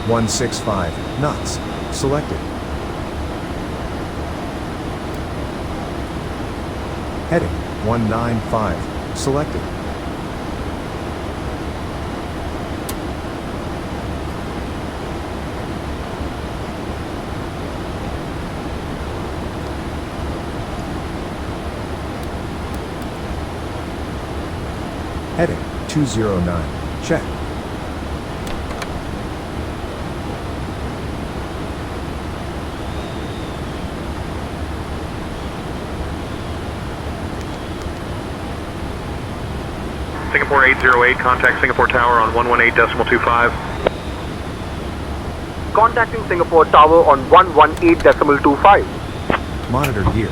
165 knots. Selected. Heading 195. Selected. Heading 209. Check. Singapore 808, contact Singapore Tower on 118.25. Contacting Singapore Tower on 118.25. Monitor gear.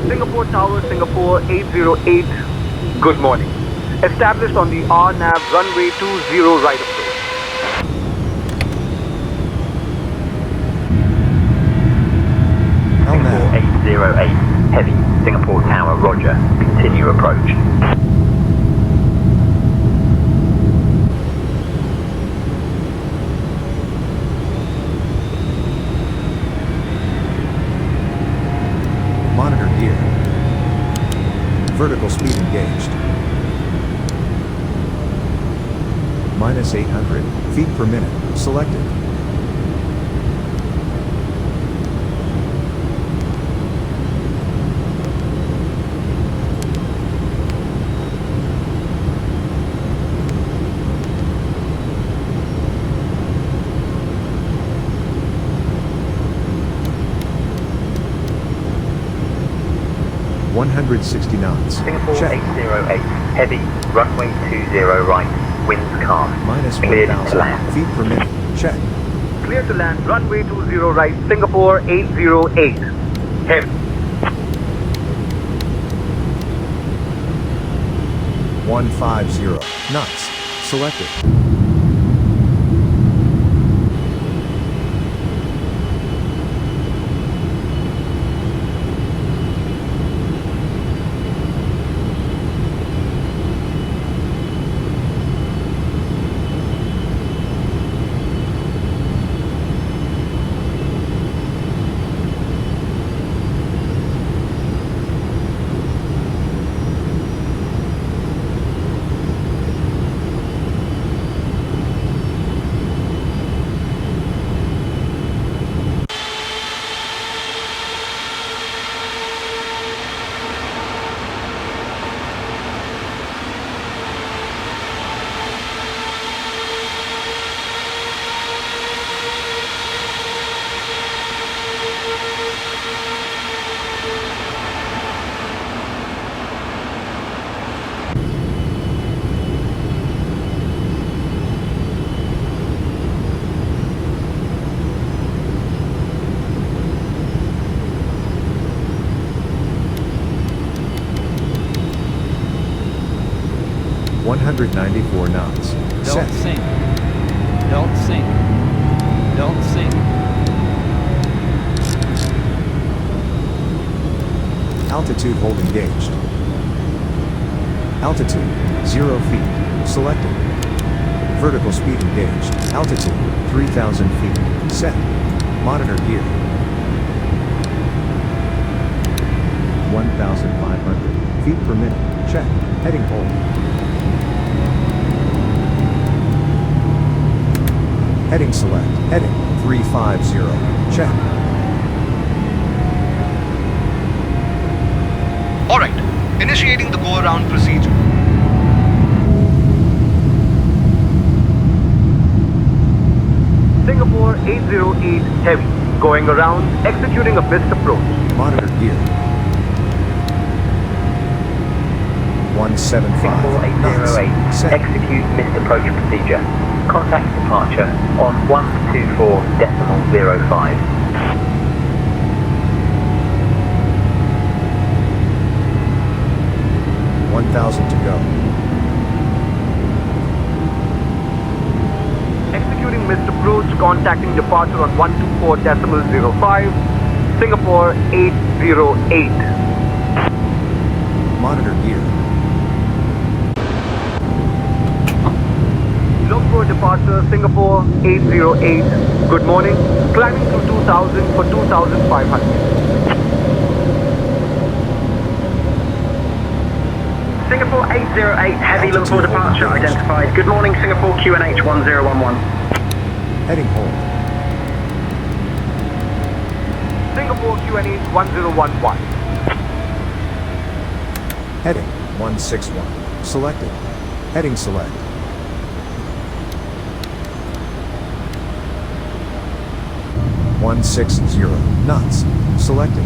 Singapore Tower, Singapore 808. Good morning. Established on the RNAV runway 20 right approach. Singapore 808, heavy, Singapore Tower, roger. Continue approach. Monitor gear. Vertical speed engaged. Minus 800 feet per minute. Selected. $160 knots. Singapore Check. 808, heavy, runway 20 right, winds calm. Minus Cleared to 1,000 land. feet per minute. Check. Clear to land, runway 20 right, Singapore 808. Heavy. 150 knots. Selected. $194 knots. Don't Set. sink. Don't sink. Don't sink. Altitude hold engaged. Altitude 0 feet. Selected. Vertical speed engaged. Altitude 3,000 feet. Set. Monitor gear. 1,500 feet per minute. Check. Heading hold. Heading select. Heading 350. Check. Alright, initiating the go-around procedure. Singapore 808 heavy. Going around, executing a missed approach. Monitor gear. 175 Singapore 808, knots. Set. execute missed approach procedure. Contact departure on 124.05. 1,000 to go. Executing missed approach, contacting departure on 124.05. Singapore 808. Monitor gear. Look for departure Singapore 808. Good morning. Climbing to 2000 for 2500. Singapore 808, heavy looking for departure identified. Good morning, Singapore QNH 1011. Heading hold. Singapore QNH 1011. Heading 161. Selected. Heading select. (160) knots. Selected.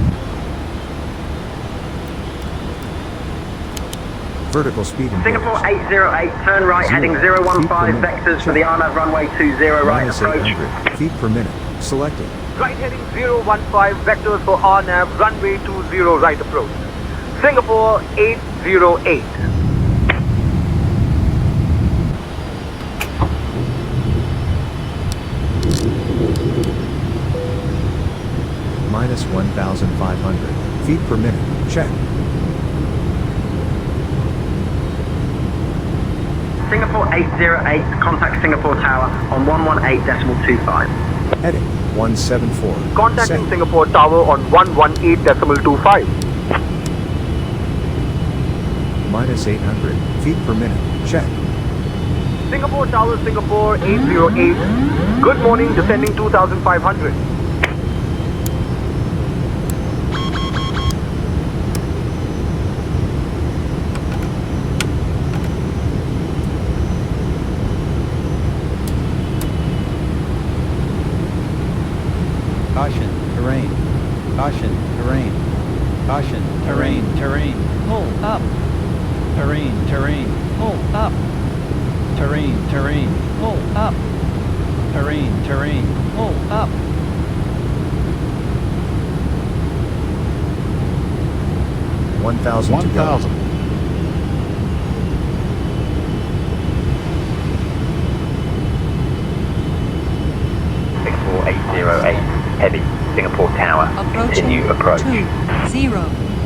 Vertical speed engaged. Singapore 808, turn right, heading 015 vectors for the RNAV runway 20 right Minus approach. 800 feet per minute. Selected. Right heading 015 vectors for RNAV runway 20 right approach. Singapore 808. Minus 1,500 feet per minute. Check. Singapore 808, contact Singapore Tower on 118.25. Heading 174. Contacting Set. Singapore Tower on 118.25. Minus 800 feet per minute. Check. Singapore Tower, Singapore 808. Good morning, descending 2500. Caution, terrain. Caution, terrain. Caution, terrain, terrain. Hold up. Terrain, terrain. Hold up. Terrain, terrain. Hold up. Terrain, terrain. Hold up. One thousand to go. Singapore 808, heavy Singapore Tower, continue approach. 20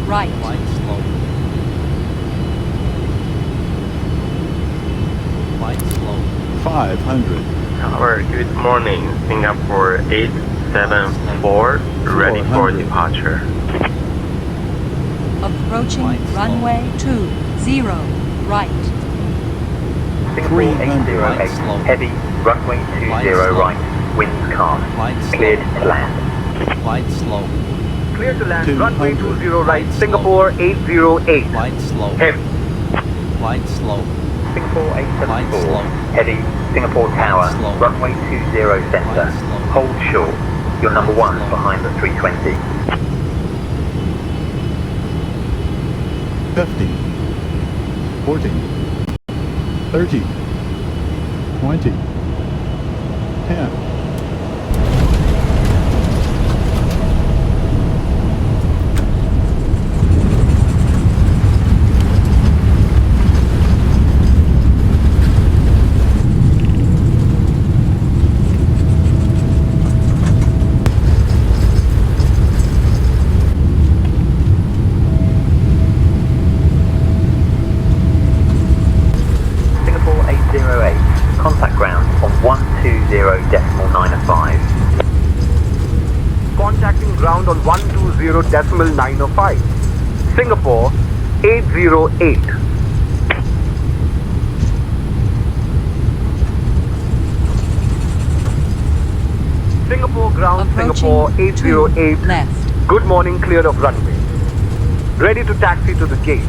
right. Flight slow. Flight slow. 500. Tower, good morning. Singapore 874, ready for 400. departure. Approaching Flight slow. runway 20 right. Singapore 300. 808, slow. heavy runway 20 Flight slow. right, winds calm, Flight slow. cleared to land. Flight slow. Clear to land, 200. runway 20 right, Flight Singapore 808. Flight slow. Heavy. Flight slow. Singapore Flight 874, slow. heavy Singapore Tower, slow. runway 20 center, Flight slow. hold short. You're number Flight one slow. behind the 320. 50. 40. 30. 20. 10. Singapore 808, contact ground on 120.905. Contacting ground on 120.905. Singapore 808. Singapore ground, Singapore Approaching 808. 2 left. Good morning, clear of runway. Ready to taxi to the gate.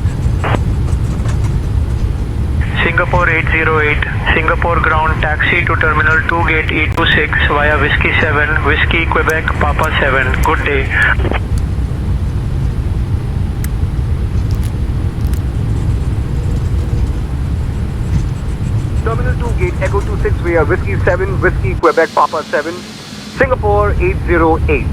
Singapore 808, Singapore ground taxi to Terminal 2 Gate E26 via Whiskey 7, Whiskey Quebec Papa 7. Good day. Terminal 2 Gate Echo 26 via Whiskey 7, Whiskey Quebec Papa 7. Singapore 808.